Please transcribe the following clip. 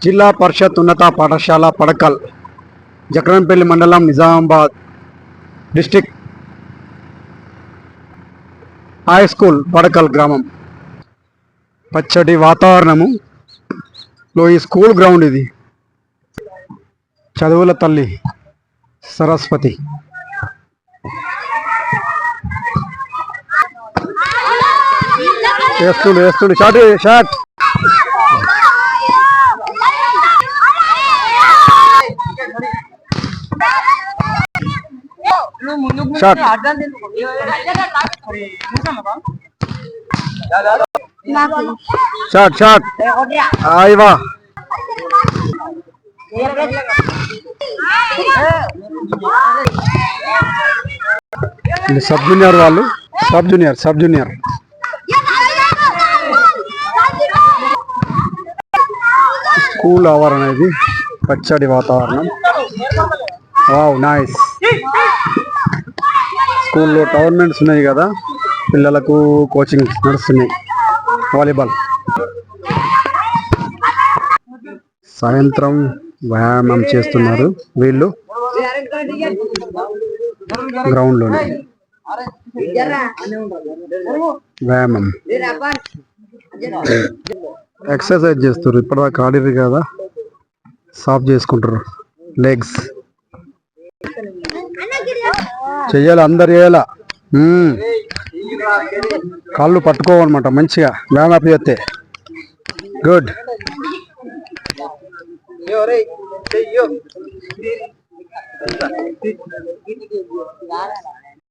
జిల్లా పరిషత్ ఉన్నత పాఠశాల పడకల్, జక్రన్పల్లి మండలం, Nizamabad district. High school Padakal గ్రామం. పచ్చటి వాతావరణము లో ఈ స్కూల్ గ్రౌండ్ ఇది. చదువుల తల్లి సరస్వతి. వేస్తుండు shot shot. Shot shot shot. ఆయవా సబ్ జూనియర్ వాళ్ళు, సబ్ జూనియర్. స్కూల్ ఆవరణ ఇది. పచ్చడి వాతావరణం. Wow, nice. స్కూల్లో టోర్నమెంట్స్ ఉన్నాయి కదా, పిల్లలకు కోచింగ్ నడుస్తున్నాయి. వాలీబాల్. సాయంత్రం వ్యాయామం చేస్తున్నారు వీళ్ళు గ్రౌండ్లోనే. వ్యాయామం, ఎక్సర్సైజ్ చేస్తారు. ఇప్పటిదాకా ఆడిరు కదా, సాఫ్ చేసుకుంటారు లెగ్స్. చెయ్యాలి, అందరు చేయాల. కాళ్ళు పట్టుకోవన్నమాట మంచిగా వ్యాయామం చేస్తే. గుడ్.